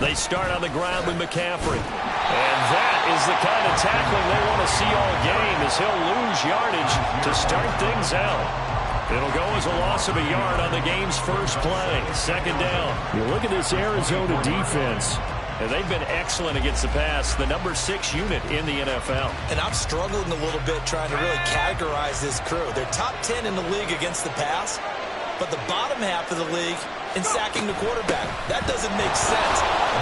They start on the ground with McCaffrey. And that is the kind of tackling they want to see all game, as he'll lose yardage to start things out. It'll go as a loss of a yard on the game's first play. Second down. You look at this Arizona defense. And they've been excellent against the pass, the number 6 unit in the NFL. And I'm struggling a little bit trying to really categorize this crew. They're top 10 in the league against the pass, but the bottom half of the league in sacking the quarterback. That doesn't make sense.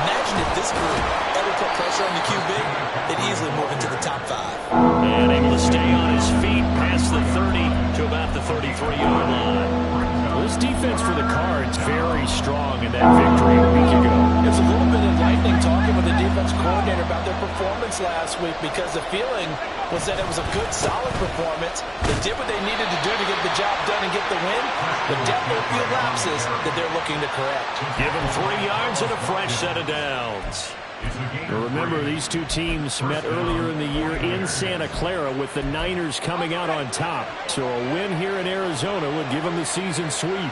Imagine if this group ever put pressure on the QB, they'd easily move into the top 5. And able to stay on his feet past the 30 to about the 33-yard line. Well, this defense for the Cards very strong in that victory a week ago. It's a little bit enlightening talking with the defense coordinator about their performance last week, because the feeling was that it was a good, solid performance. They did what they needed to do to get the job done and get the win, but definitely a few lapses that they're looking to correct. Give them 3 yards and a fresh set of downs. Now remember, these two teams met earlier in the year in Santa Clara, with the Niners coming out on top. So a win here in Arizona would give them the season sweep.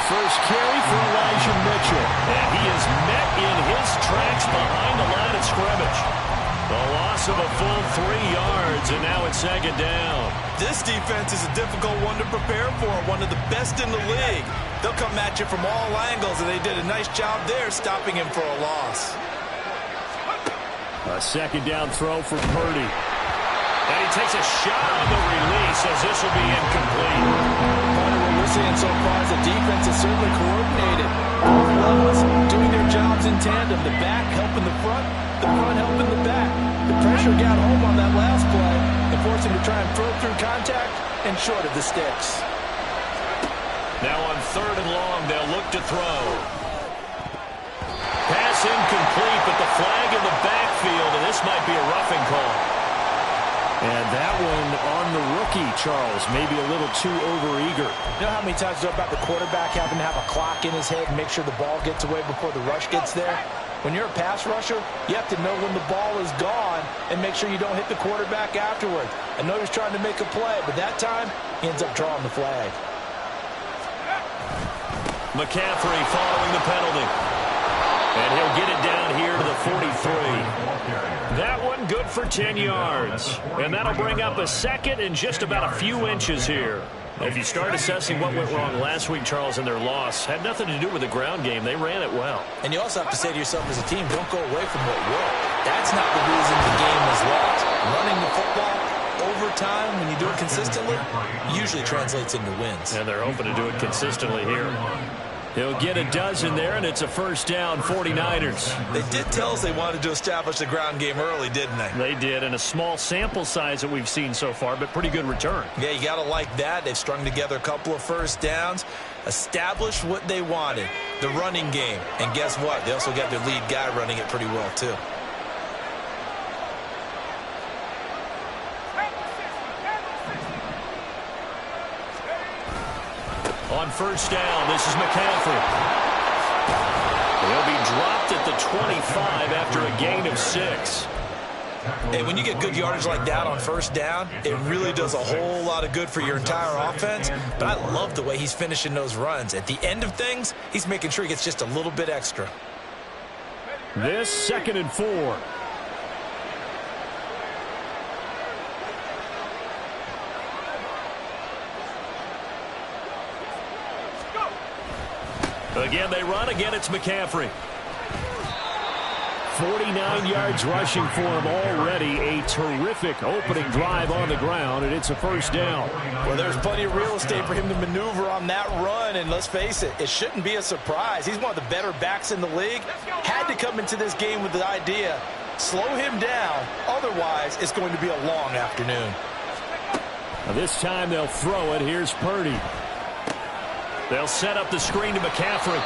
First carry for Elijah Mitchell. And he is met in his tracks behind the line of scrimmage. A loss of a full 3 yards, and now it's second down. This defense is a difficult one to prepare for, one of the best in the league. They'll come at you from all angles, and they did a nice job there stopping him for a loss. A second down throw for Purdy. And he takes a shot on the release, as this will be incomplete. What we're seeing so far is the defense is certainly coordinated. Both levels doing their jobs in tandem. The back helping the front helping the back. The pressure got home on that last play and forced him to try and throw through contact and short of the sticks. Now on 3rd and long, they'll look to throw. Pass incomplete, but the flag in the backfield, and this might be a roughing call. And that one on the rookie, Charles, maybe a little too overeager. You know how many times you know about the quarterback having to have a clock in his head and make sure the ball gets away before the rush gets there? When you're a pass rusher, you have to know when the ball is gone and make sure you don't hit the quarterback afterward. I know he's trying to make a play, but that time he ends up drawing the flag. McCaffrey following the penalty. And he'll get it down here to the 43. That one good for 10 yards. And that'll bring up a second and just about a few inches here. If you start assessing what went wrong last week, Charles, in their loss, had nothing to do with the ground game. They ran it well. And you also have to say to yourself as a team, don't go away from what worked. That's not the reason the game was lost. Running the football over time, when you do it consistently, usually translates into wins. And they're hoping to do it consistently here. He'll get a dozen there, and it's a first down, 49ers. They did tell us they wanted to establish the ground game early, didn't they? They did, and a small sample size that we've seen so far, but pretty good return. Yeah, you got to like that. They've strung together a couple of first downs, established what they wanted, the running game. And guess what? They also got their lead guy running it pretty well, too. On first down, this is McCaffrey. He'll be dropped at the 25 after a gain of 6. And when you get good yardage like that on first down, it really does a whole lot of good for your entire offense. But I love the way he's finishing those runs. At the end of things, he's making sure he gets just a little bit extra. This 2nd and 4. Again, they run. Again, it's McCaffrey. 49 yards rushing for him already. A terrific opening drive on the ground, and it's a first down. Well, there's plenty of real estate for him to maneuver on that run, and let's face it, it shouldn't be a surprise. He's one of the better backs in the league. Had to come into this game with the idea, slow him down, otherwise it's going to be a long afternoon. Now this time they'll throw it. Here's Purdy. They'll set up the screen to McCaffrey.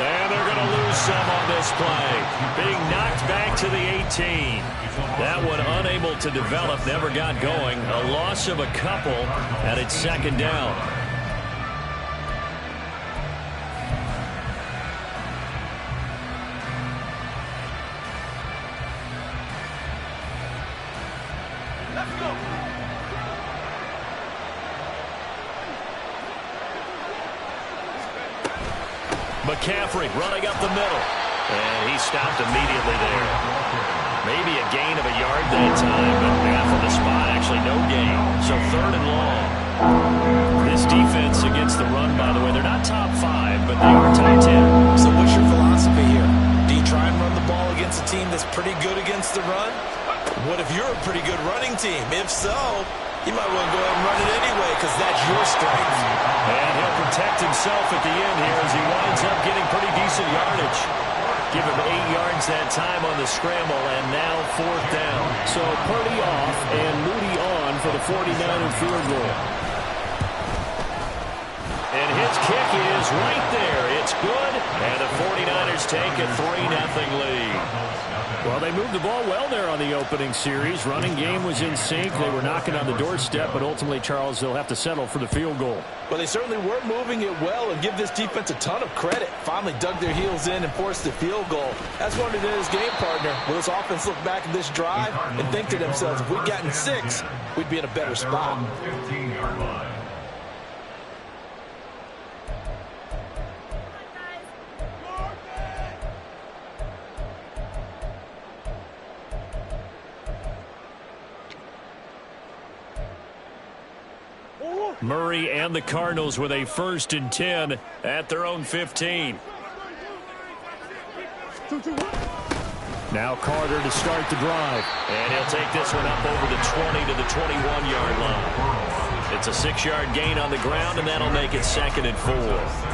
And they're going to lose some on this play. Being knocked back to the 18. That one unable to develop, never got going. A loss of a couple, and it's second down. McCaffrey running up the middle. And he stopped immediately there. Maybe a gain of a yard that time, but from the spot, actually no gain. So 3rd and long. This defense against the run, by the way, they're not top 5, but they are top 10. So what's your philosophy here? Do you try and run the ball against a team that's pretty good against the run? What if you're a pretty good running team? If so, you might want to go ahead and run it anyway because that's your strength. And he'll protect himself at the end here as he winds up getting pretty decent yardage. Give him 8 yards that time on the scramble, and now 4th down. So Purdy off and Moody on for the 49er field goal. And his kick is right there. It's good, and the 49ers take a 3-0 lead. Well, they moved the ball well there on the opening series. Running game was in sync. They were knocking on the doorstep, but ultimately, Charles, they'll have to settle for the field goal. Well, they certainly were moving it well and give this defense a ton of credit. Finally dug their heels in and forced the field goal. That's one of his game partner. Will this offense look back at this drive and think to themselves, if we'd gotten 6, we'd be in a better spot. Murray and the Cardinals with a 1st and 10 at their own 15. Now Carter to start the drive. And he'll take this one up over the 20 to the 21-yard line. It's a 6-yard gain on the ground, and that'll make it 2nd and 4.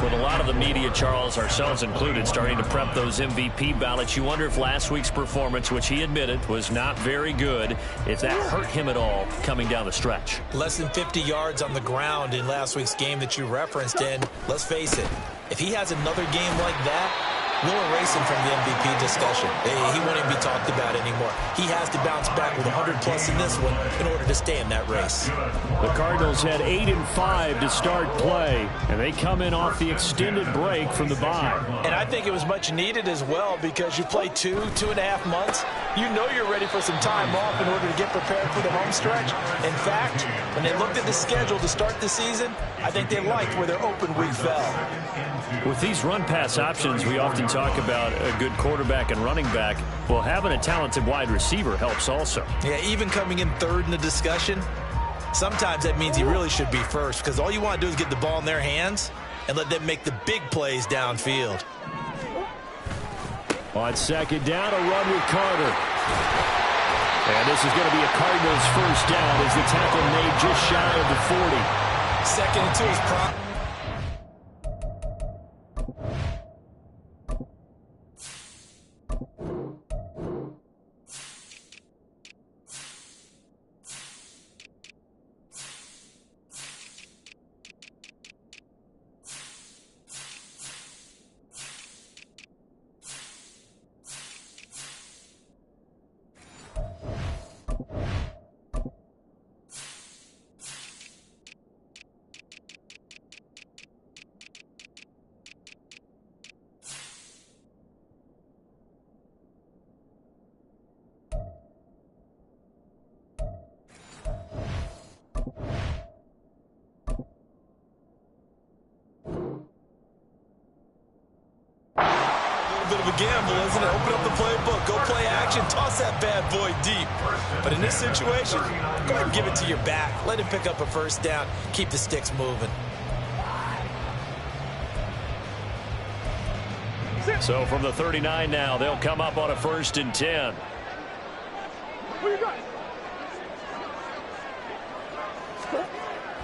With a lot of the media, Charles, ourselves included, starting to prep those MVP ballots, you wonder if last week's performance, which he admitted was not very good, if that hurt him at all coming down the stretch. Less than 50 yards on the ground in last week's game that you referenced, and let's face it, if he has another game like that, we'll erase him from the MVP discussion. He won't even be talked about anymore. He has to bounce back with 100-plus in this one in order to stay in that race. The Cardinals had 8 and 5 to start play, and they come in off the extended break from the bye. And I think it was much needed as well because you play 2.5 months. You know you're ready for some time off in order to get prepared for the home stretch. In fact, when they looked at the schedule to start the season, I think they liked where their open week fell. With these run-pass options, we often talk about a good quarterback and running back. Well, having a talented wide receiver helps also. Yeah, even coming in 3rd in the discussion, sometimes that means he really should be first because all you want to do is get the ball in their hands and let them make the big plays downfield. On 2nd down, a run with Carter. And this is going to be a Cardinals 1st down as the tackle made just shy of the 40. 2nd and 2 is prompt. Bit of a gamble, isn't it? Open up the playbook, go play action, toss that bad boy deep. But in this situation, go ahead and give it to your back. Let him pick up a 1st down. Keep the sticks moving. So from the 39 now, they'll come up on a 1st and 10.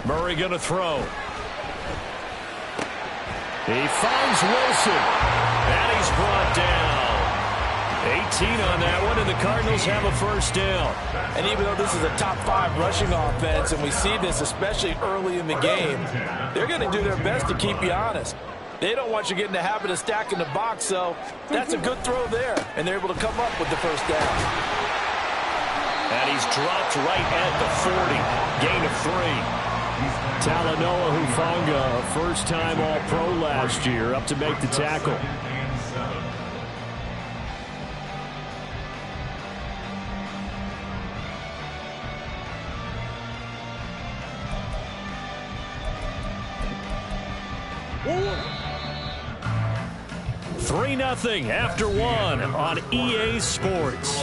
Murray going to throw. He finds Wilson. And he's brought down. 18 on that one, and the Cardinals have a 1st down. And even though this is a top 5 rushing offense, and we see this especially early in the game, they're going to do their best to keep you honest. They don't want you getting the habit of stacking the box, so that's a good throw there, and they're able to come up with the 1st down. And he's dropped right at the 40. Gain of 3. Talanoa Hufanga, a 1st-time All-Pro last year, up to make the tackle. 3-0 after one on EA Sports.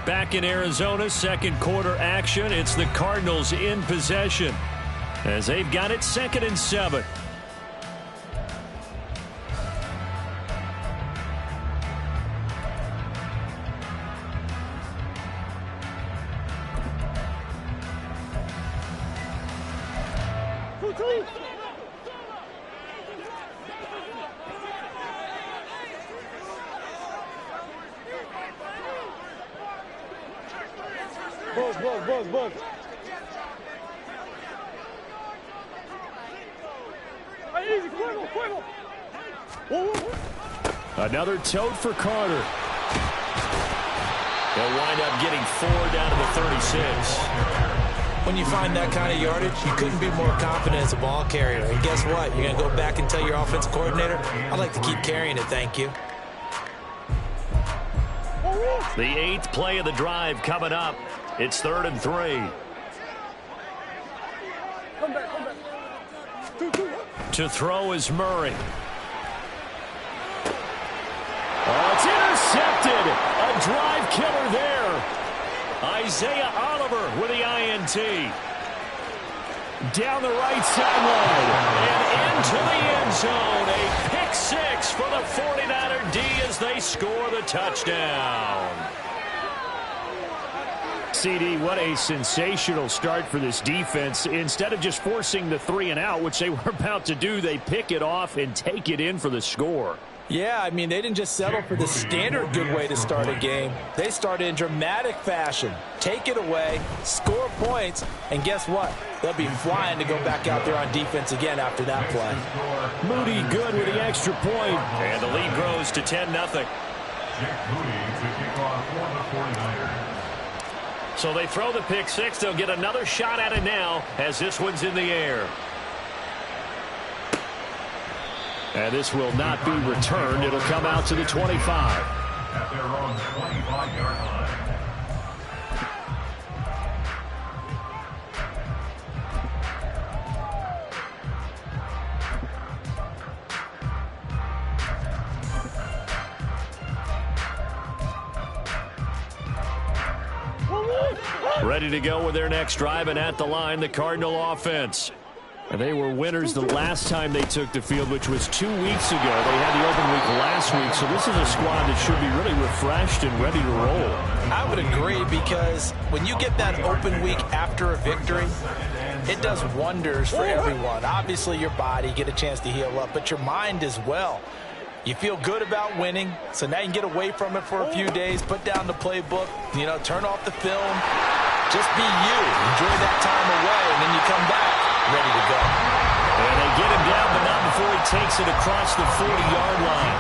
Back in Arizona, second quarter action. It's the Cardinals in possession as they've got it 2nd and 7. Bug. Easy, quick. Another tote for Carter. They'll wind up getting 4 down to the 36. When you find that kind of yardage, you couldn't be more confident as a ball carrier. And guess what? You're going to go back and tell your offensive coordinator, I'd like to keep carrying it, thank you. The 8th play of the drive coming up. It's 3rd and 3. Come back. To throw is Murray. Oh, it's intercepted. A drive killer there. Isaiah Oliver with the INT. Down the right sideline and into the end zone. A pick 6 for the 49er D as they score the touchdown. CD, what a sensational start for this defense. Instead of just forcing the 3 and out, which they were about to do, they pick it off and take it in for the score. Yeah, I mean, they didn't just settle for the standard good way to start a game. They started in dramatic fashion. Take it away, score points, and guess what? They'll be flying to go back out there on defense again after that play. Moody good with the extra point. And the lead grows to 10-0. So they throw the pick 6. They'll get another shot at it now as this one's in the air. And this will not be returned. It'll come out to the 25. At their own 25-yard line. Ready to go with their next drive, and at the line, the Cardinal offense. And they were winners the last time they took the field, which was 2 weeks ago. They had the open week last week, so this is a squad that should be really refreshed and ready to roll. I would agree, because when you get that open week after a victory, it does wonders for everyone. Obviously, your body, get a chance to heal up, but your mind as well. You feel good about winning, so now you can get away from it for a few days, put down the playbook, turn off the film, just be you. Enjoy that time away, and then you come back ready to go. And they get him down, but not before he takes it across the 40-yard line.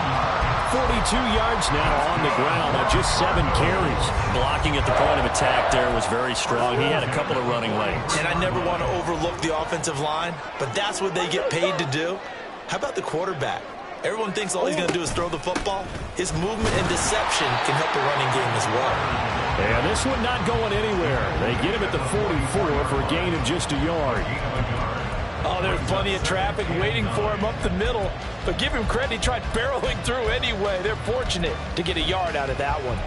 42 yards now on the ground on just 7 carries. Blocking at the point of attack there was very strong. He had a couple of running lanes. And I never want to overlook the offensive line, but that's what they get paid to do. How about the quarterback? Everyone thinks all he's going to do is throw the football. His movement and deception can help the running game as well. And this one not going anywhere. They get him at the 44 for a gain of just a yard. Oh, there's plenty of traffic waiting for him up the middle. But give him credit, he tried barreling through anyway. They're fortunate to get a yard out of that one.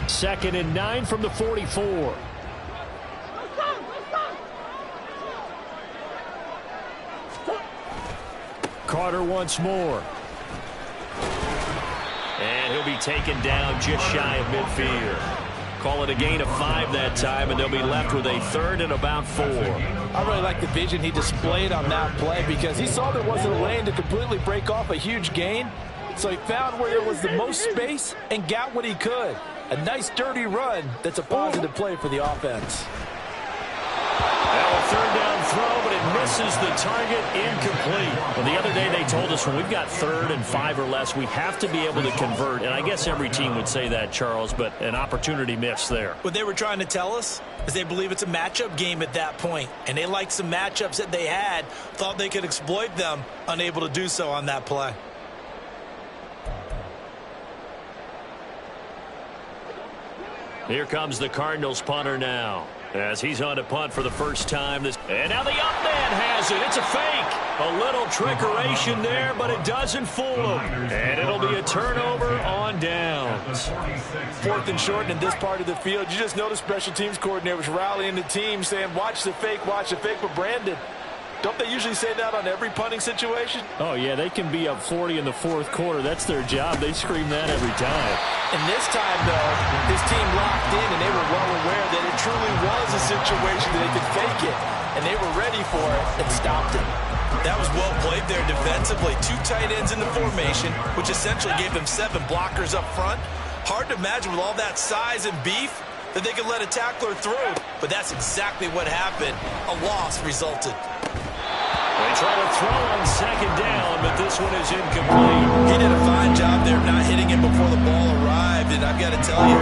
Second and 9 from the 44. Carter once more. And he'll be taken down just shy of midfield. Call it a gain of 5 that time, and they'll be left with a 3rd and about 4. I really like the vision he displayed on that play, because he saw there wasn't a lane to completely break off a huge gain. So he found where there was the most space and got what he could. A nice dirty run that's a positive play for the offense. Well, a 3rd down throw, but it misses the target, incomplete. Well, the other day they told us when we've got 3rd and 5 or less, we have to be able to convert. And I guess every team would say that, Charles, but an opportunity missed there. What they were trying to tell us is they believe it's a matchup game at that point. And they liked some matchups that they had, thought they could exploit them, unable to do so on that play. Here comes the Cardinals punter now, as he's on to punt for the first time. And now the up man has it. It's a fake. A little trickeration there, but it doesn't fool him. And it'll be a turnover on downs. 4th and short in this part of the field. You just noticed special teams coordinator was rallying the team saying, watch the fake, but Brandon, don't they usually say that on every punting situation? Oh, yeah, they can be up 40 in the 4th quarter. That's their job. They scream that every time. And this time, though, his team locked in, and they were well aware that it truly was a situation that they could fake it. And they were ready for it and stopped it. That was well played there defensively. 2 tight ends in the formation, which essentially gave them 7 blockers up front. Hard to imagine with all that size and beef that they could let a tackler through. But that's exactly what happened. A loss resulted. They try to throw on 2nd down, but this one is incomplete. He did a fine job there not hitting him before the ball arrived. And I've got to tell you,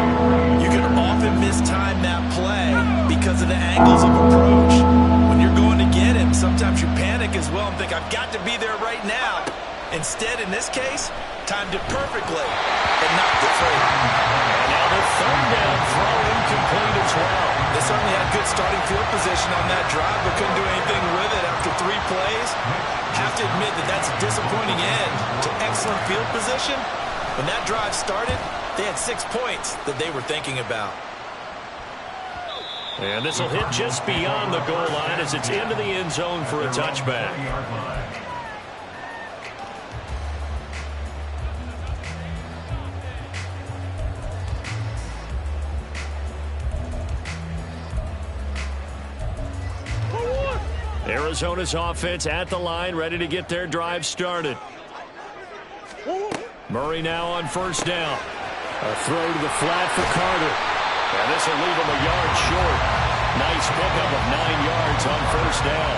you can often mistime that play because of the angles of approach. When you're going to get him, sometimes you panic as well and think, I've got to be there right now. Instead, in this case, timed it perfectly and knocked it free. And now the 3rd down throw incomplete as well. They certainly had good starting field position on that drive, but couldn't do anything with it after 3 plays. Have to admit that that's a disappointing end to excellent field position. When that drive started, they had 6 points that they were thinking about. And this will hit just beyond the goal line as it's into the end zone for a touchback. Arizona's offense at the line, ready to get their drive started. Murray now on 1st down. A throw to the flat for Carter. And this will leave him a yard short. Nice pickup of 9 yards on 1st down.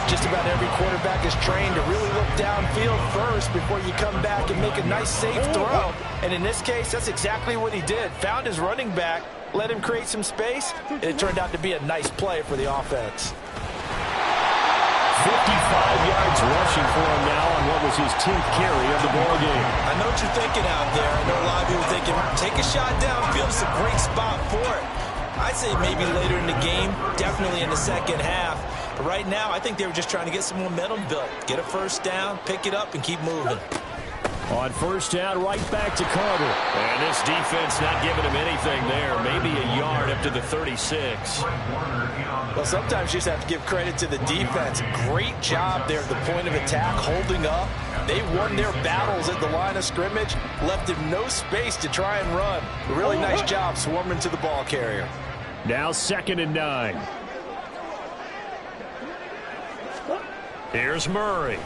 Just about every quarterback is trained to really look downfield first before you come back and make a nice, safe throw. And in this case, that's exactly what he did. Found his running back, let him create some space, and it turned out to be a nice play for the offense. 55 yards rushing for him now on what was his 10th carry of the ball game. I know what you're thinking out there. I know a lot of people are thinking, take a shot downfield. It's a great spot for it. I'd say maybe later in the game, definitely in the 2nd half. But right now, I think they were just trying to get some momentum built. Get a 1st down, pick it up, and keep moving. On 1st down, right back to Carter. And this defense not giving him anything there. Maybe a yard up to the 36. Well, sometimes you just have to give credit to the defense. Great job there at the point of attack, holding up. They won their battles at the line of scrimmage, left him no space to try and run. A really nice job swarming to the ball carrier. Now 2nd and 9. Here's Murray.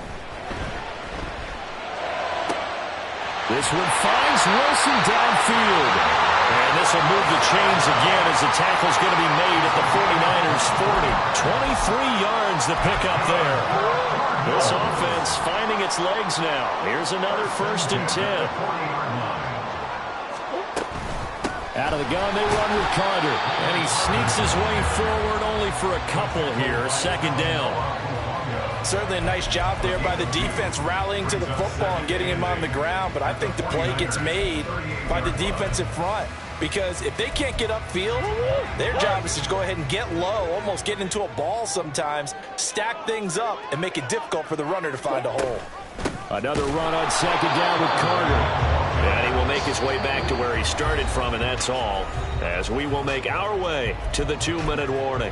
This one finds Wilson downfield. And this will move the chains again as the tackle's going to be made at the 49ers 40. 23 yards to pick up there. This offense finding its legs now. Here's another 1st and 10. Out of the gun, they run with Carter. And he sneaks his way forward only for a couple here. 2nd down. Certainly a nice job there by the defense rallying to the football and getting him on the ground, but I think the play gets made by the defensive front because if they can't get upfield, their job is to go ahead and get low, almost get into a ball sometimes, stack things up, and make it difficult for the runner to find a hole. Another run on 2nd down with Carter. And he will make his way back to where he started from, and that's all, as we will make our way to the 2-minute warning.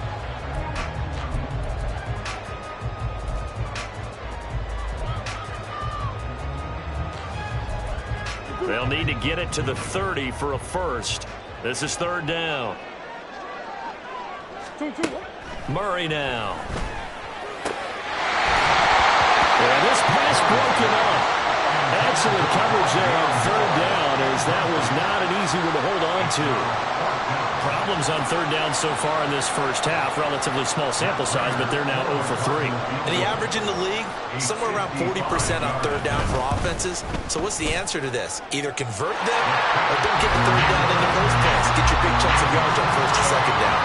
They'll need to get it to the 30 for a 1st. This is 3rd down. Murray now. And this pass broken up. Excellent coverage there on 3rd down, as that was not an easy one to hold on to. Problems on 3rd down so far in this 1st half. Relatively small sample size, but they're now 0 for 3. And the average in the league, somewhere around 40% on 3rd down for offenses. So what's the answer to this? Either convert them or don't get the 3rd down in the first place. Get your big chunks of yards on 1st and 2nd down.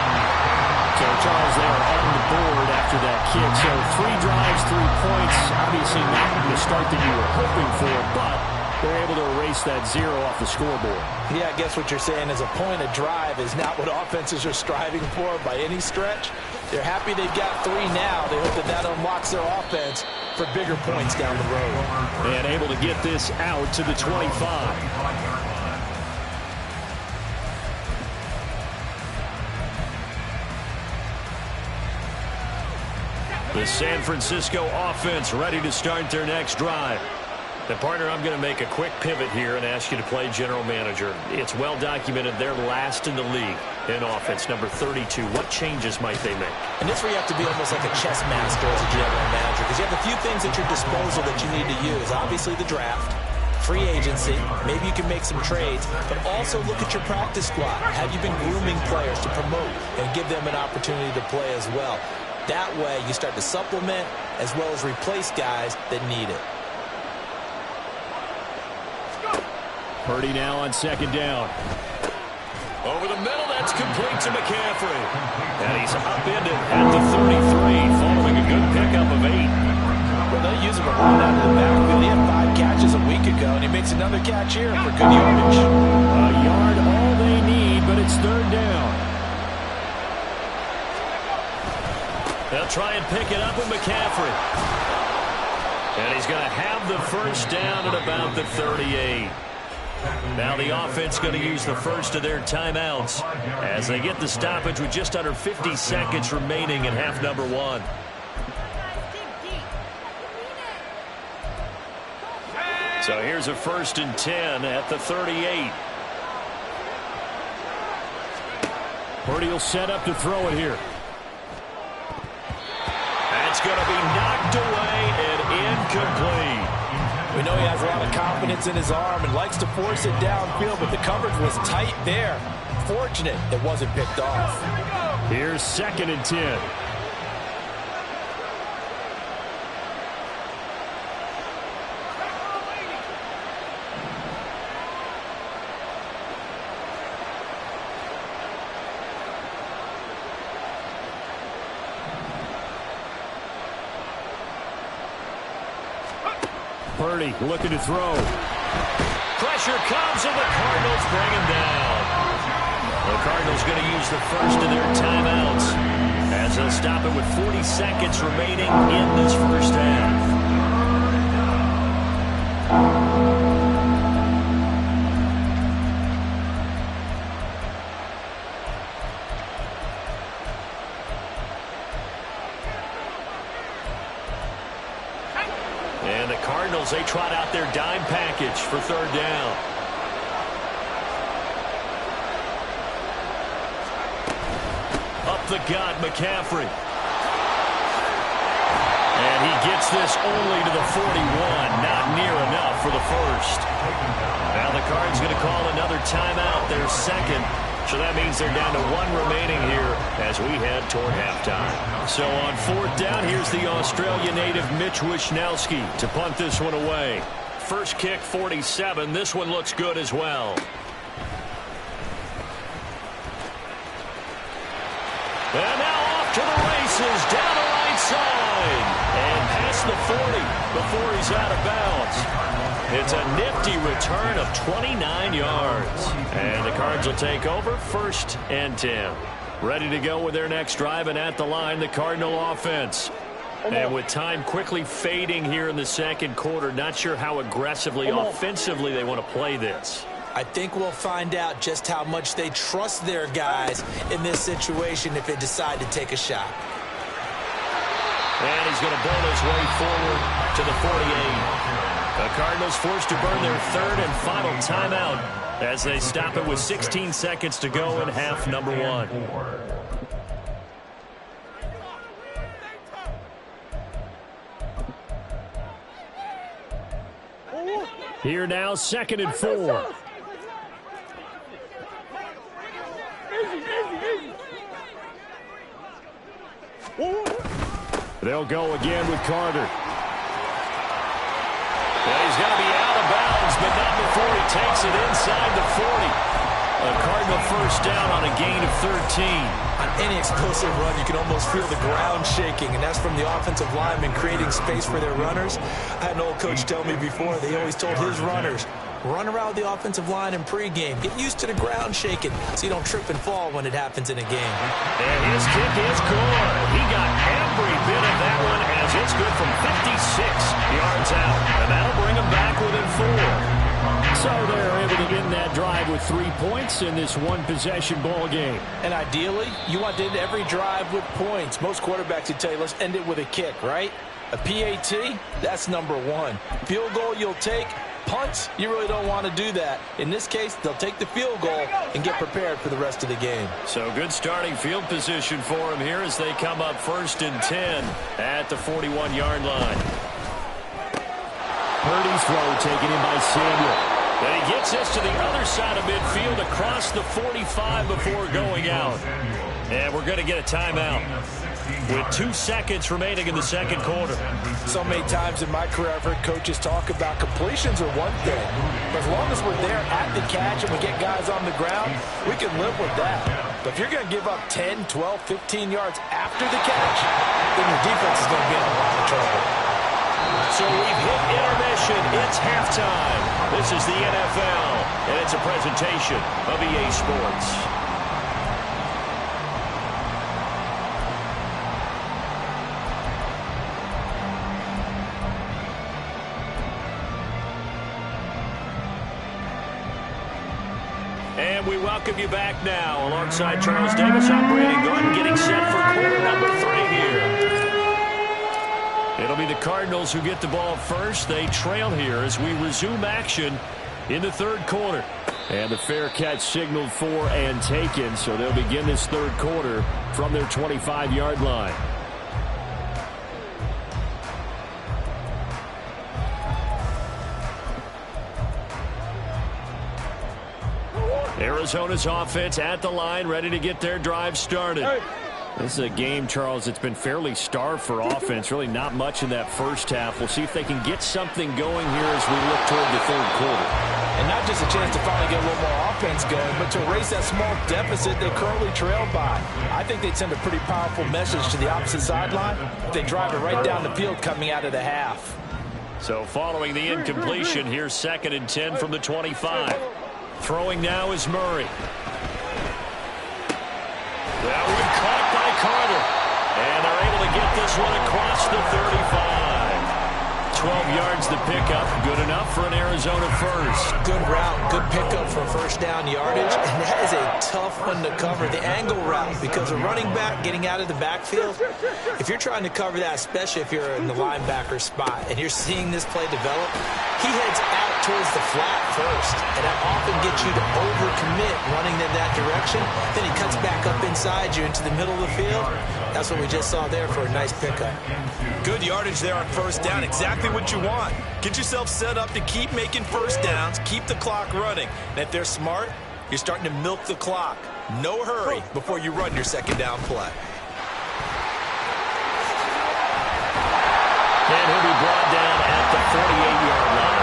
So Charles, they are on the board after that kick. So 3 drives, 3 points. Obviously not the start that you were hoping for, but They're able to erase that 0 off the scoreboard. Yeah, I guess what you're saying is a point of drive is not what offenses are striving for by any stretch. They're happy they've got 3 now. They hope that that unlocks their offense for bigger points down the road. And able to get this out to the 25. The San Francisco offense ready to start their next drive. And partner, I'm going to make a quick pivot here and ask you to play general manager. It's well documented they're last in the league in offense, number 32. What changes might they make? And this where you have to be almost like a chess master as a general manager, because you have a few things at your disposal that you need to use. Obviously the draft, free agency, maybe you can make some trades, but also look at your practice squad. Have you been grooming players to promote and give them an opportunity to play as well? That way you start to supplement as well as replace guys that need it. Purdy now on second down. Over the middle, that's complete to McCaffrey. And he's upended at the 33, following a good pickup of 8. Well, they use him a lot out of the backfield. He had 5 catches a week ago, and he makes another catch here for good yardage. A yard all they need, but it's third down. They'll try and pick it up with McCaffrey. And he's going to have the first down at about the 38. Now the offense going to use the first of their timeouts as they get the stoppage with just under 50 seconds remaining in half number 1. So here's a 1st and 10 at the 38. Purdy will set up to throw it here. That's going to be knocked away and incomplete. We know he has a lot of confidence in his arm and likes to force it downfield, but the coverage was tight there. Fortunate it wasn't picked off. Here's 2nd and 10. Purdy looking to throw. Pressure comes, and the Cardinals bring him down. The Cardinals going to use the first of their timeouts as they'll stop it with 40 seconds remaining in this first half. And the Cardinals, they trot out their dime package for third down. Up the gut, McCaffrey. And he gets this only to the 41. Not near enough for the first. Now the Cards going to call another timeout, their second. So that means they're down to 1 remaining here as we head toward halftime. So on 4th down, here's the Australia native Mitch Wishnowsky to punt this one away. First kick, 47. This one looks good as well. And now off to the races, down the right side. And past the 40 before he's out of bounds. It's a nifty return of 29 yards. And the Cards will take over 1st and 10. Ready to go with their next drive, and at the line, the Cardinal offense. And with time quickly fading here in the second quarter, not sure how aggressively, offensively they want to play this. I think we'll find out just how much they trust their guys in this situation if they decide to take a shot. And he's going to bowl his way forward to the 48. The Cardinals forced to burn their 3rd and final timeout as they stop it with 16 seconds to go in half number 1. Here now, 2nd and 4. They'll go again with Carter. Well, he's going to be out of bounds, but not before he takes it inside the 40. A Cardinal first down on a gain of 13. On any explosive run, you can almost feel the ground shaking, and that's from the offensive linemen creating space for their runners. I had an old coach tell me before, they always told his runners, run around the offensive line in pregame. Get used to the ground shaking so you don't trip and fall when it happens in a game. And his kick is good. He got every bit of that one as it's good from 56 yards out. And that'll bring him back within 4. So they're able to end that drive with 3 points in this one-possession ball game. And ideally, you want to end every drive with points. Most quarterbacks would tell you, let's end it with a kick, right? A PAT, that's number 1. Field goal you'll take. Punts, you really don't want to do that. In this case, they'll take the field goal and get prepared for the rest of the game. So good starting field position for him here as they come up 1st and 10 at the 41-yard line. Purdy's throw taken in by Samuel. And he gets this to the other side of midfield across the 45 before going out. And we're going to get a timeout with 2 seconds remaining in the second quarter. So many times in my career I've heard coaches talk about completions are one thing. But as long as we're there at the catch and we get guys on the ground, we can live with that. But if you're going to give up 10, 12, 15 yards after the catch, then your defense is going to be in a lot of trouble. So we've hit intermission. It's halftime. This is the NFL, and it's a presentation of EA Sports. And we welcome you back now. Alongside Charles Davis, I'm Brandon Gordon, getting set for quarter number 3 here. It'll be the Cardinals who get the ball first. They trail here as we resume action in the third quarter. And the fair catch signaled for and taken, so they'll begin this third quarter from their 25-yard line. Arizona's offense at the line, ready to get their drive started. This is a game, Charles, it's been fairly starved for offense. Really not much in that first half. We'll see if they can get something going here as we look toward the third quarter. And not just a chance to finally get a little more offense going, but to erase that small deficit they currently trailed by. I think they'd send a pretty powerful message to the opposite sideline if they drive it right down the field coming out of the half. So following the incompletion, here's 2nd and 10 from the 25. Throwing now is Murray. That one caught by Carter. And they're able to get this one across the 35. 12 yards the pickup. Good enough for an Arizona first. Good route, good pickup for first down yardage, and that is a tough one to cover, the angle route, because a running back getting out of the backfield, if you're trying to cover that, especially if you're in the linebacker spot, and you're seeing this play develop, he heads out towards the flat first, and that often gets you to overcommit running in that direction. Then he cuts back up inside you into the middle of the field. That's what we just saw there for a nice pickup. Good yardage there on first down. Exactly what you want. Get yourself set up to keep making first downs, keep the clock running. And if they're smart, you're starting to milk the clock. No hurry before you run your second down play. And he'll be brought down at the 48-yard line.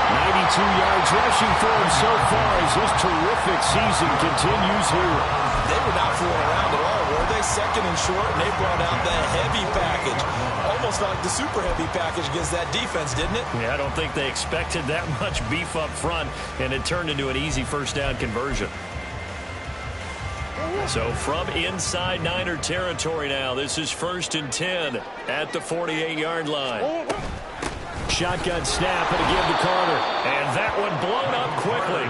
92 yards rushing for him so far as this terrific season continues here. They were not fooling around at all, were they? Second and short, and they brought out that heavy package. Almost felt like the super heavy package against that defense, didn't it? Yeah, I don't think they expected that much beef up front, and it turned into an easy first down conversion. So from inside Niner territory now, this is 1st and 10 at the 48-yard line. Shotgun snap and a give to Carter. And that one blown up quickly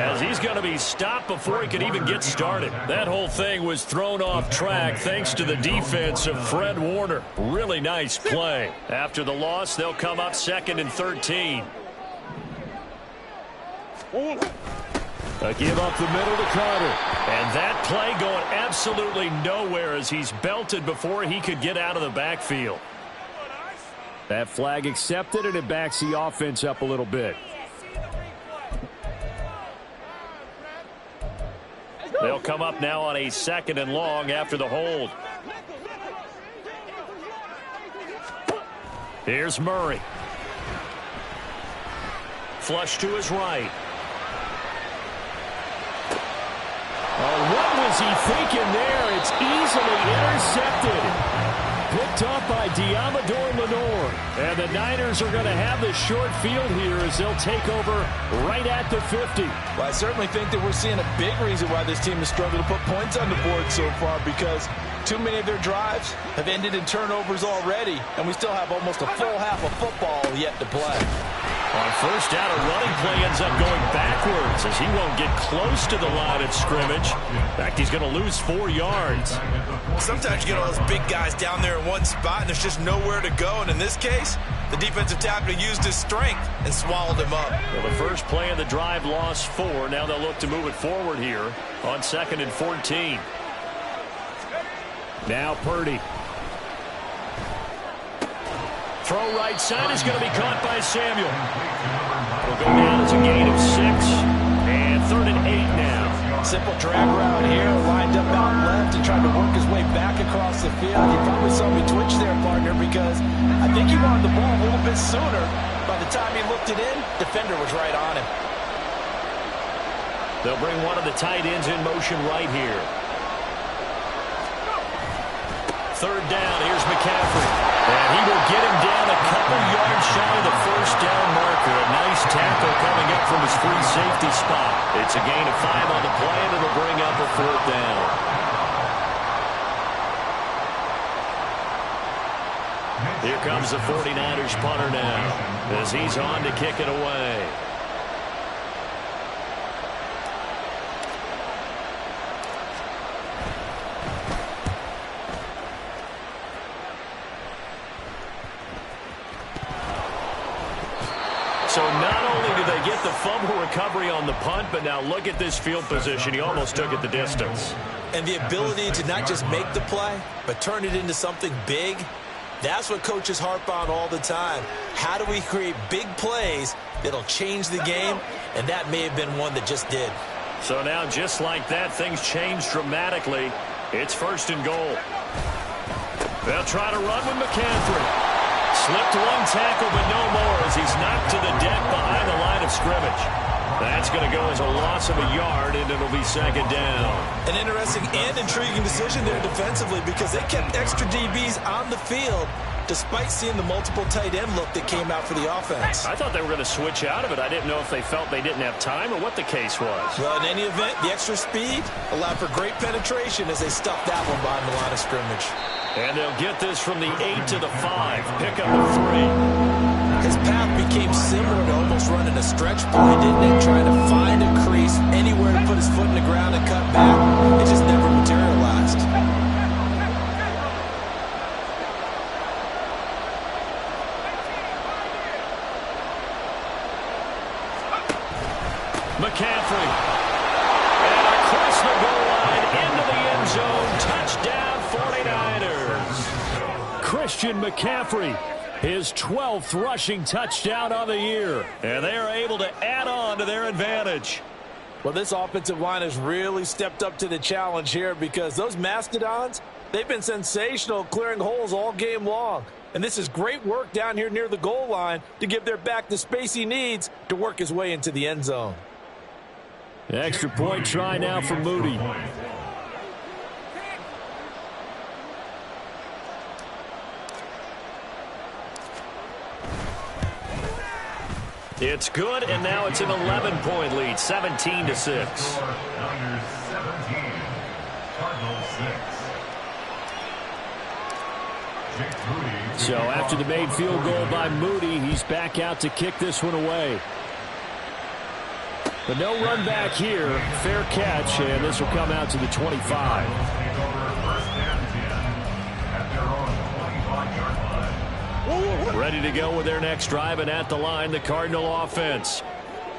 as he's going to be stopped before he could even get started. That whole thing was thrown off track thanks to the defense of Fred Warner. Really nice play. After the loss, they'll come up 2nd and 13. A give up the middle to Carter. And that play going absolutely nowhere as he's belted before he could get out of the backfield. That flag accepted, and it backs the offense up a little bit. They'll come up now on a 2nd and long after the hold. Here's Murray. Flush to his right. is he thinking there? It's easily intercepted. Picked up by Diamador Lenore. And the Niners are going to have the short field here as they'll take over right at the 50. Well, I certainly think that we're seeing a big reason why this team has struggled to put points on the board so far, because too many of their drives have ended in turnovers already, and we still have almost a full half of football yet to play. On first down, a running play ends up going backwards as he won't get close to the line of scrimmage. In fact, he's going to lose 4 yards. Sometimes you get all those big guys down there in one spot, and there's just nowhere to go. And in this case, the defensive tackle used his strength and swallowed him up. Well, the first play of the drive lost 4. Now they'll look to move it forward here on 2nd and 14. Now Purdy. Throw right side is going to be caught by Samuel. Will go down as a gain of 6. And 3rd and 8 now. Simple drag route here, lined up out left and tried to work his way back across the field. You probably saw me twitch there, partner, because I think he wanted the ball a little bit sooner. By the time he looked it in, defender was right on him. They'll bring one of the tight ends in motion right here. 3rd down, here's McCaffrey. And he will get him down a couple yards shy of the first down marker. A nice tackle coming up from his free safety spot. It's a gain of 5 on the play, and it'll bring up a 4th down. Here comes the 49ers punter now as he's on to kick it away. So not only do they get the fumble recovery on the punt, but now look at this field position. He almost took it the distance. And the ability to not just make the play, but turn it into something big, that's what coaches harp on all the time. How do we create big plays that'll change the game? And that may have been one that just did. So now just like that, things change dramatically. It's 1st and goal. They'll try to run with McCaffrey. Slipped one tackle, but no more as he's knocked to the deck behind the line of scrimmage. That's going to go as a loss of a yard, and it'll be 2nd down. An interesting and intriguing decision there defensively, because they kept extra DBs on the field despite seeing the multiple tight end look that came out for the offense. I thought they were going to switch out of it. I didn't know if they felt they didn't have time or what the case was. Well, in any event, the extra speed allowed for great penetration as they stuffed that one behind the line of scrimmage. And they'll get this from the 8 to the 5. Pick up the 3. His path became similar to almost running a stretch play, didn't it? Trying to find a crease, anywhere to put his foot in the ground and cut back. It just never materialized. McCaffrey. And across the goal line into the end zone. Touchdown 49ers. Christian McCaffrey, his 12th rushing touchdown of the year. And they are able to add on to their advantage. Well, this offensive line has really stepped up to the challenge here, because those Mastodons, they've been sensational clearing holes all game long. And this is great work down here near the goal line to give their back the space he needs to work his way into the end zone. Extra point try now for Moody. It's good, and now it's an 11-point lead, 17-6. So after the made field goal by Moody, he's back out to kick this one away. But no run back here. Fair catch, and this will come out to the 25. Ready to go with their next drive, and at the line, the Cardinal offense.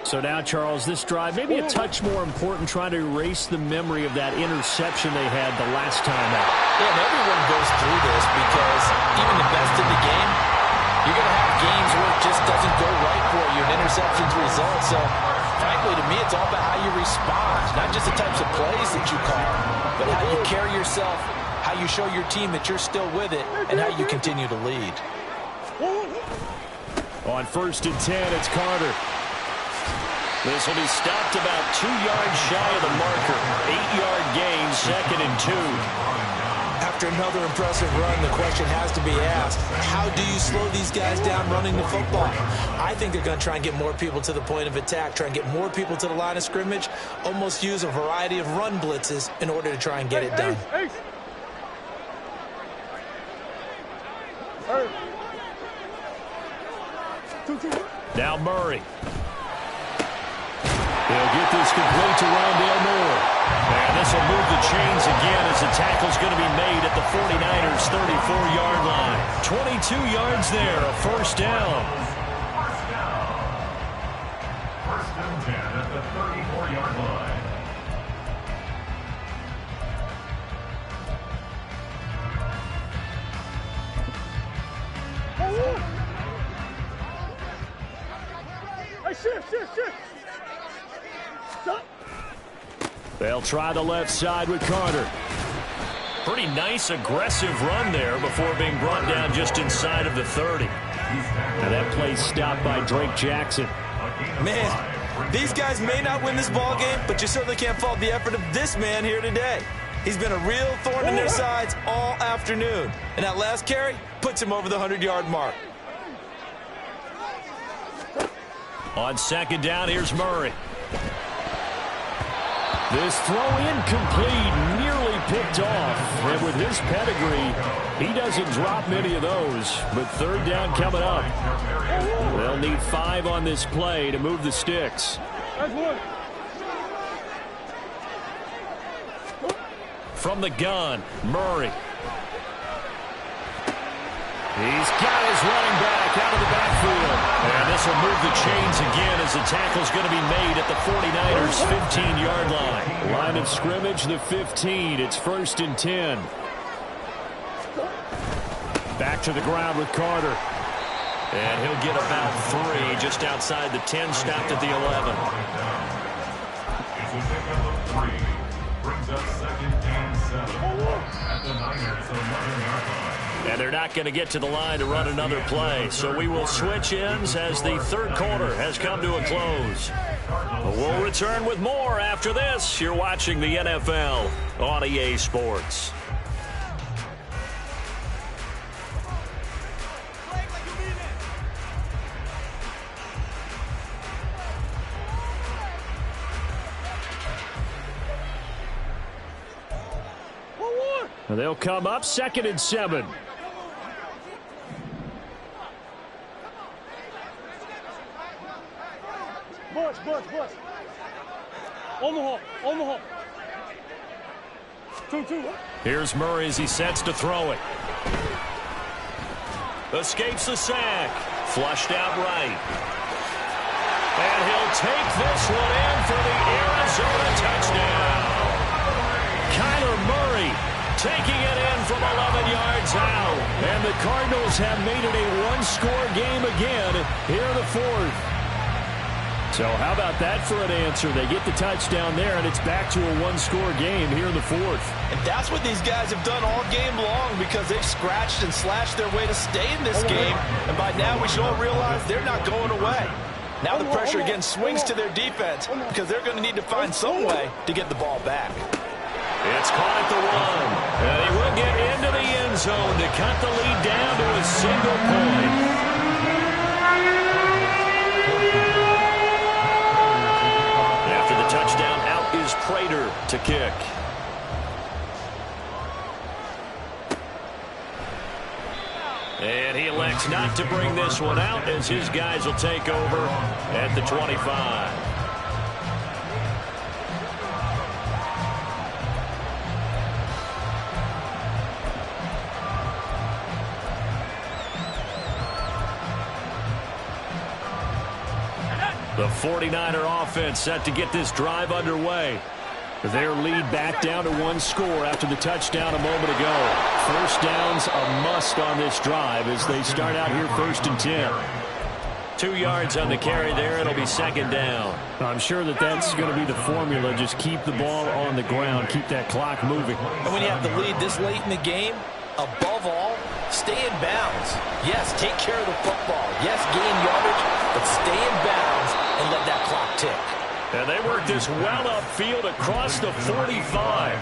So now, Charles, this drive maybe a touch more important, trying to erase the memory of that interception they had the last time out. Yeah, and everyone goes through this, because even the best in the game, you're going to have games where it just doesn't go right for you, and interceptions result. So, frankly, to me, it's all about how you respond, not just the types of plays that you call, but how you carry yourself, how you show your team that you're still with it, and how you continue to lead. On 1st and 10, it's Carter. This will be stopped about 2 yards shy of the marker. 8-yard gain, 2nd and 2. After another impressive run, the question has to be asked, how do you slow these guys down running the football? I think they're going to try and get more people to the point of attack, try and get more people to the line of scrimmage, almost use a variety of run blitzes in order to try and get it done. Now Murray. He'll get this complete to Rondale Moore. And this will move the chains again as the tackle's going to be made at the 49ers' 34-yard line. 22 yards there, a first down. First and 10 at the 34-yard line. Hey, shift. Stop. They'll try the left side with Carter. Pretty nice, aggressive run there before being brought down just inside of the 30. Now that play stopped by Drake Jackson. Man, these guys may not win this ball game, but you certainly can't fault the effort of this man here today. He's been a real thorn in their sides all afternoon. And that last carry puts him over the 100-yard mark. On second down, here's Murray. This throw incomplete, nearly picked off. And with his pedigree, he doesn't drop many of those. But third down coming up. They'll need 5 on this play to move the sticks. From the gun, Murray. He's got his running back out of the backfield. And this will move the chains again as the tackle's going to be made at the 49ers' 15-yard line. Line of scrimmage, the 15. It's 1st and 10. Back to the ground with Carter. And he'll get about 3 just outside the 10, stopped at the 11. It's a pickup of 3. Brings up 2nd and 7 at the Niners' 11-yard line. And they're not going to get to the line to run another play. So we will switch ends as the third quarter has come to a close. We'll return with more after this. You're watching the NFL on EA Sports. And they'll come up 2nd and 7. Bus. On the hop. 2. Here's Murray as he sets to throw it. Escapes the sack. Flushed out right. And he'll take this one in for the Arizona touchdown. Kyler Murray taking it in from 11 yards out. And the Cardinals have made it a one-score game again here in the 4th. So how about that for an answer? They get the touchdown there, and it's back to a one-score game here in the 4th. And that's what these guys have done all game long because they've scratched and slashed their way to stay in this game. And by now we should all realize they're not going away. Now the pressure again swings to their defense because they're going to need to find some way to get the ball back. It's caught at the 1. And he will get into the end zone to cut the lead down to a single point. Touchdown, out is Prater to kick. And he elects not to bring this one out as his guys will take over at the 25. The 49er offense set to get this drive underway. Their lead back down to 1 score after the touchdown a moment ago. First down's a must on this drive as they start out here 1st and 10. 2 yards on the carry there. It'll be 2nd down. I'm sure that's going to be the formula. Just keep the ball on the ground. Keep that clock moving. And when you have the lead this late in the game, above all, stay in bounds. Yes, take care of the football. Yes, gain yardage, but stay in bounds and let that clock tick. And they work this well upfield across the 45.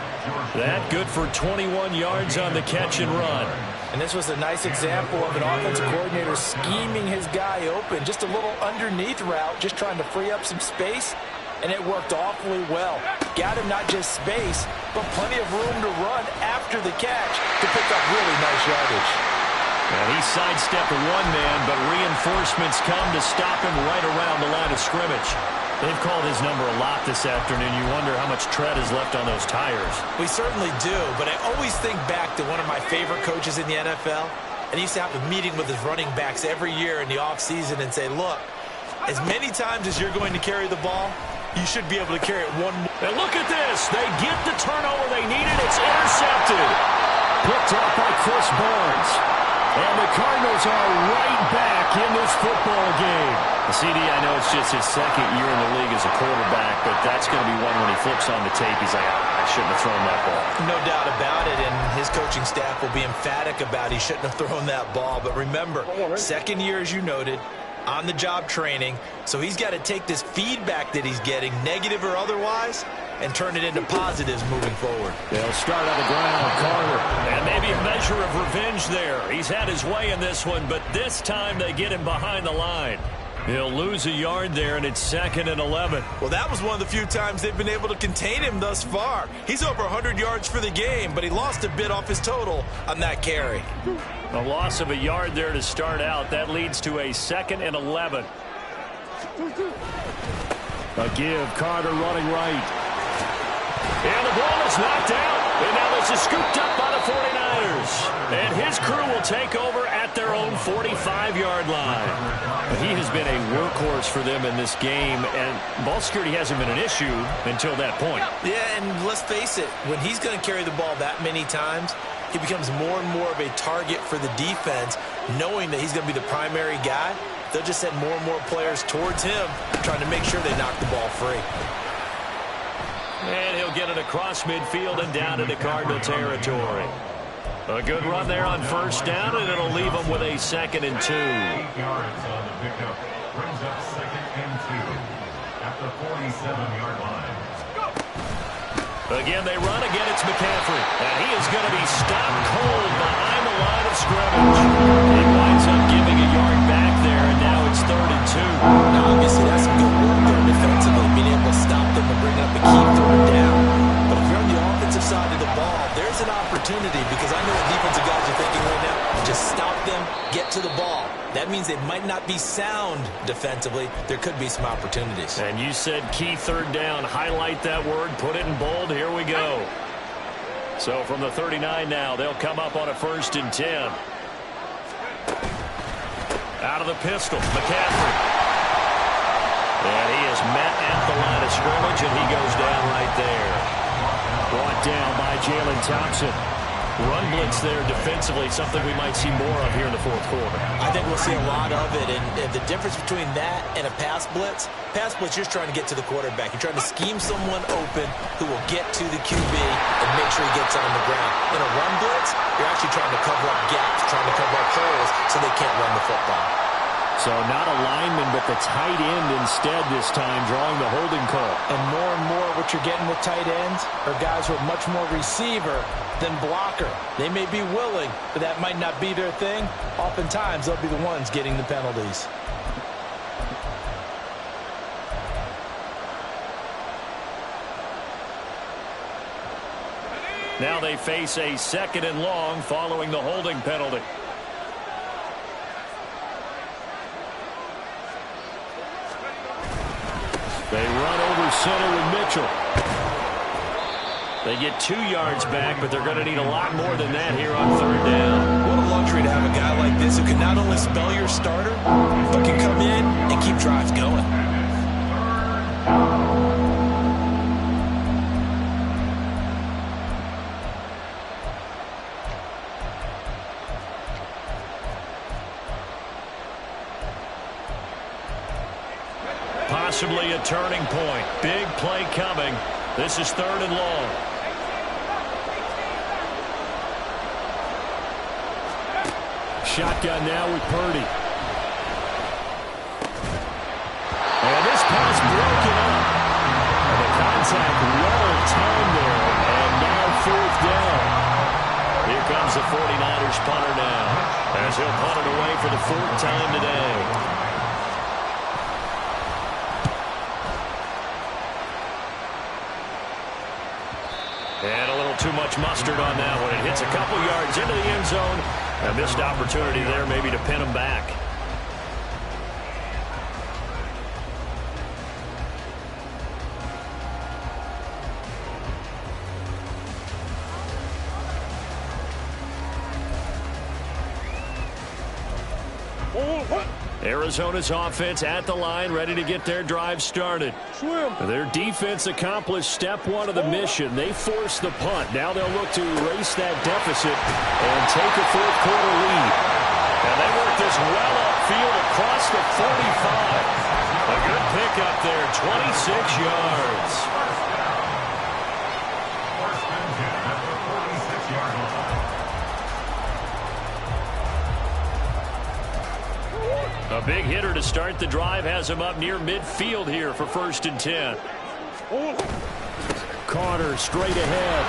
That good for 21 yards on the catch and run. And this was a nice example of an offensive coordinator scheming his guy open. Just a little underneath route, just trying to free up some space. And it worked awfully well. Got him not just space, but plenty of room to run after the catch to pick up really nice yardage. And he sidestepped one man, but reinforcements come to stop him right around the line of scrimmage. They've called his number a lot this afternoon. You wonder how much tread is left on those tires. We certainly do, but I always think back to one of my favorite coaches in the NFL. And he used to have a meeting with his running backs every year in the offseason and say, look, as many times as you're going to carry the ball, you should be able to carry it one more. And look at this. They get the turnover they needed. It's intercepted. Picked up by Chris Barnes. And the Cardinals are right back in this football game. CD, I know it's just his second year in the league as a quarterback, but that's going to be one when he flips on the tape. He's like, I shouldn't have thrown that ball. No doubt about it, and his coaching staff will be emphatic about he shouldn't have thrown that ball. But remember, second year, as you noted, on-the-job training, so he's got to take this feedback that he's getting, negative or otherwise, and turn it into positives moving forward. They'll start on the ground, Carter. And maybe a measure of revenge there. He's had his way in this one, but this time they get him behind the line. He'll lose a yard there, and it's 2nd and 11. Well, that was one of the few times they've been able to contain him thus far. He's over 100 yards for the game, but he lost a bit off his total on that carry. A loss of a yard there to start out. That leads to a 2nd and 11. A give, Carter running right. And the ball is knocked out. And now this is scooped up by the 49ers. And his crew will take over at their own 45-yard line. But he has been a workhorse for them in this game, and ball security hasn't been an issue until that point. Yeah, and let's face it, when he's going to carry the ball that many times, he becomes more and more of a target for the defense, knowing that he's going to be the primary guy. They'll just send more and more players towards him, trying to make sure they knock the ball free. And he'll get it across midfield and down into Cardinal territory. A good run there on first down, and it'll leave them with a 2nd and 2. 8 yards on the pickup. Brings up 2nd and 2 at the 47-yard line. Again, they run. Again, it's McCaffrey. And he is going to be stopped cold behind the line of scrimmage. He winds up giving a yard back there, and now it's 3rd and 2. Now, obviously, that's some good work there defensively, being able to stop them and bring up a key 3rd down. But if you're on the offensive side of the ball, there's an opportunity, because I know what defensive guys are thinking right now. Just stop them, get to the ball. That means they might not be sound defensively. There could be some opportunities. And you said key 3rd down. Highlight that word. Put it in bold. Here we go. So from the 39 now, they'll come up on a 1st and 10. Out of the pistol, McCaffrey. And he is met at the line of scrimmage, and he goes down right there. Brought down by Jalen Thompson. Run blitz there defensively, something we might see more of here in the 4th quarter. I think we'll see a lot of it, and the difference between that and a pass blitz, you're just trying to get to the quarterback. You're trying to scheme someone open who will get to the QB and make sure he gets on the ground. In a run blitz, you're actually trying to cover up gaps, trying to cover up holes so they can't run the football. So not a lineman, but the tight end instead this time, drawing the holding call. And more what you're getting with tight ends are guys who are much more receiver than blocker. They may be willing, but that might not be their thing. Oftentimes, they'll be the ones getting the penalties. Now they face a 2nd and long following the holding penalty. They run over center with Mitchell. They get 2 yards back, but they're going to need a lot more than that here on 3rd down. What a luxury to have a guy like this who can not only spell your starter, but can come in and keep drives going. Possibly a turning point. Big play coming. This is 3rd and long. Shotgun now with Purdy. And this is broken up. And the contact well timed there, and now 4th down. Here comes the 49ers punter now, as he'll punt it away for the 4th time today. And a little too much mustard on that one. It hits a couple yards into the end zone. A missed opportunity there maybe to pin him back. Arizona's offense at the line, ready to get their drive started. Their defense accomplished step 1 of the mission. They forced the punt. Now they'll look to erase that deficit and take a 4th quarter lead. And they work this well upfield across the 45. A good pickup there, 26 yards. A big hitter to start the drive has him up near midfield here for 1st and 10. Carter straight ahead.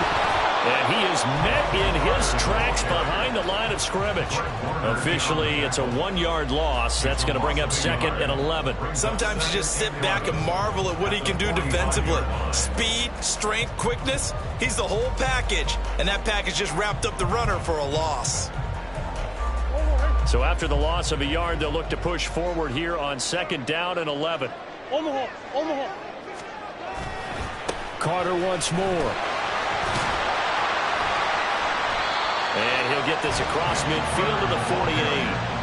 And he is met in his tracks behind the line of scrimmage. Officially, it's a 1-yard loss. That's going to bring up 2nd and 11. Sometimes you just sit back and marvel at what he can do defensively. Speed, strength, quickness. He's the whole package. And that package just wrapped up the runner for a loss. So after the loss of a yard, they'll look to push forward here on 2nd down and 11. On the hole. Carter once more. And he'll get this across midfield to the 48.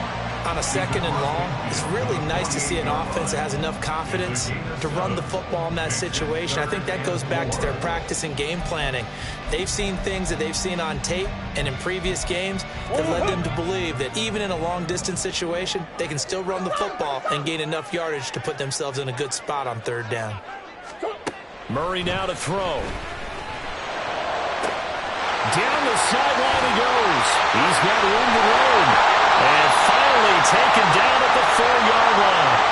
On a 2nd and long, it's really nice to see an offense that has enough confidence to run the football in that situation. I think that goes back to their practice and game planning. They've seen things that they've seen on tape and in previous games that led them to believe that even in a long-distance situation, they can still run the football and gain enough yardage to put themselves in a good spot on 3rd down. Murray now to throw. Down the sideline he goes. He's got room to roam. And finally taken down at the 4-yard line.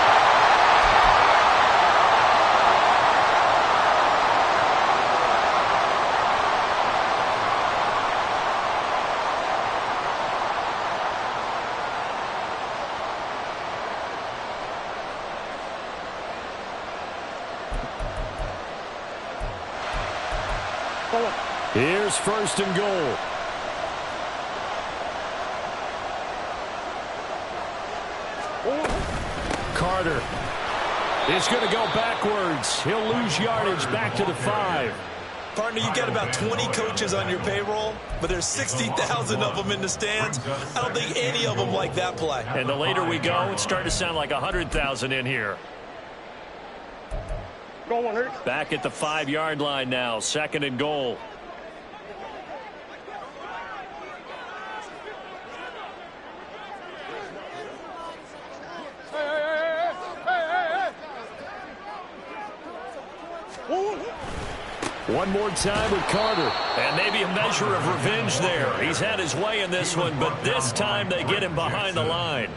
Here's 1st and goal. Carter is going to go backwards. He'll lose yardage back to the 5. Partner, you got about 20 coaches on your payroll, but there's 60,000 of them in the stands. I don't think any of them like that play. And the later we go, it's starting to sound like 100,000 in here. Back at the 5-yard line now, 2nd and goal. One more time with Carter. And maybe a measure of revenge there. He's had his way in this one, but this time they get him behind the line.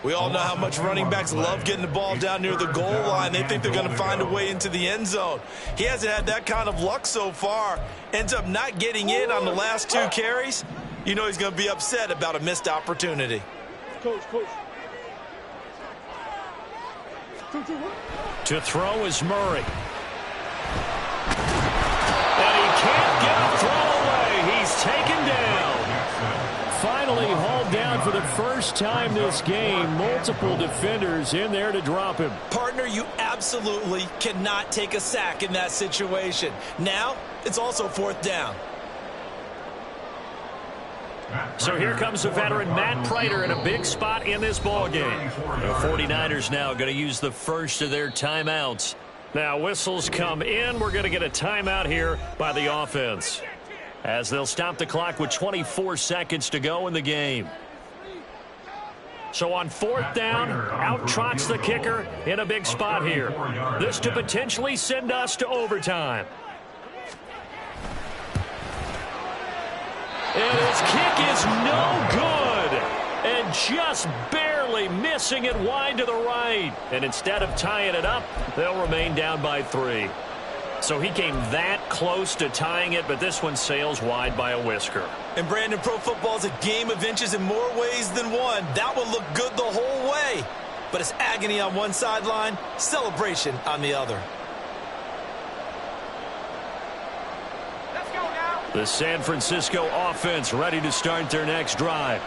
We all know how much running backs love getting the ball down near the goal line. They think they're going to find a way into the end zone. He hasn't had that kind of luck so far. Ends up not getting in on the last 2 carries. You know he's going to be upset about a missed opportunity. Coach. To throw is Murray. And he can't get a throw away. He's taken down. Finally hauled down for the first time this game. Multiple defenders in there to drop him. Partner, you absolutely cannot take a sack in that situation. Now, it's also 4th down. So here comes the veteran Matt Prater in a big spot in this ballgame. The 49ers now going to use the first of their timeouts. Now whistles come in. We're going to get a timeout here by the offense, as they'll stop the clock with 24 seconds to go in the game. So on 4th down, out trots the kicker in a big spot here. This to potentially send us to overtime. And his kick is no good. And just barely narrowly missing it wide to the right. And instead of tying it up, they'll remain down by 3. So he came that close to tying it, but this one sails wide by a whisker. And Brandon, pro football is a game of inches in more ways than one. That one looked good the whole way. But it's agony on one sideline, celebration on the other. The San Francisco offense ready to start their next drive.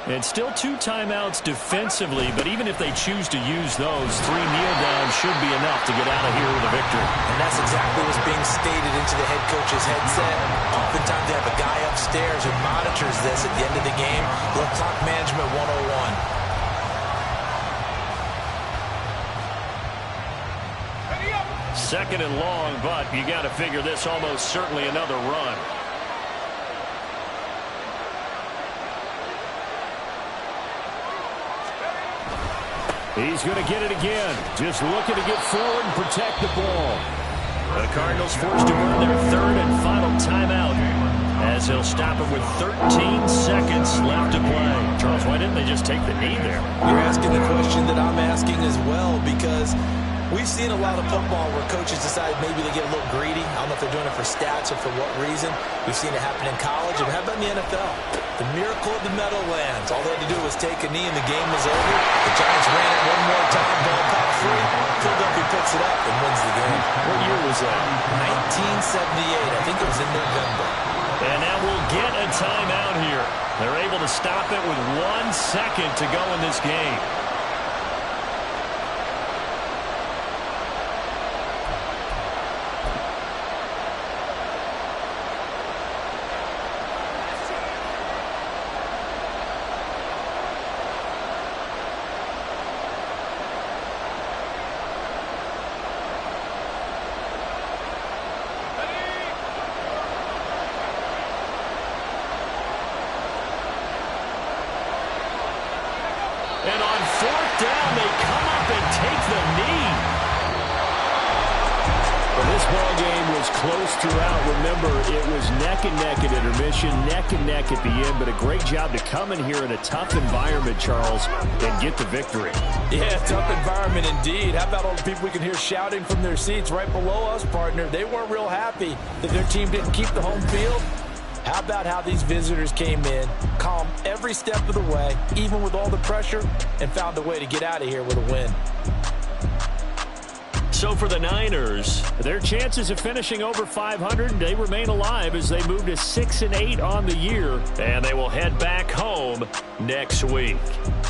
And still 2 timeouts defensively, but even if they choose to use those, 3 kneel downs should be enough to get out of here with a victory. And that's exactly what's being stated into the head coach's headset. Oftentimes they have a guy upstairs who monitors this at the end of the game. Little clock management 101. Second and long, but you got to figure this almost certainly another run. He's going to get it again. Just looking to get forward and protect the ball. The Cardinals forced to burn their 3rd and final timeout as he'll stop it with 13 seconds left to play. Charles, why didn't they just take the knee there? You're asking the question that I'm asking as well, because we've seen a lot of football where coaches decide maybe they get a little greedy. I don't know if they're doing it for stats or for what reason. We've seen it happen in college. And how about in the NFL? The miracle of the Meadowlands. All they had to do was take a knee and the game was over. The Giants ran it one more time, ball caught free. Philadelphia picks it up and wins the game. What year was that? 1978. I think it was in November. And now we'll get a timeout here. They're able to stop it with 1 second to go in this game. And on 4th down, they come up and take the knee. Well, this ball game was close throughout. Remember, it was neck and neck at intermission, neck and neck at the end, but a great job to come in here in a tough environment, Charles, and get the victory. Yeah, tough environment indeed. How about all the people we can hear shouting from their seats right below us, partner? They weren't real happy that their team didn't keep the home field. How about how these visitors came in, calm every step of the way, even with all the pressure, and found a way to get out of here with a win. So for the Niners, their chances of finishing over 500, they remain alive as they move to 6-8 on the year, and they will head back home next week.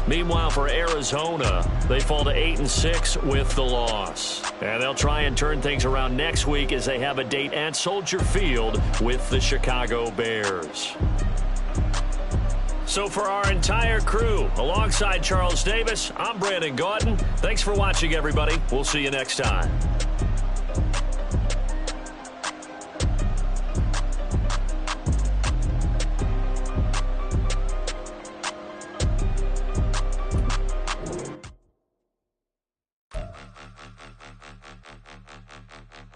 Meanwhile, for Arizona, they fall to 8-6 with the loss. And they'll try and turn things around next week as they have a date at Soldier Field with the Chicago Bears. So for our entire crew, alongside Charles Davis, I'm Brandon Gautin. Thanks for watching, everybody. We'll see you next time.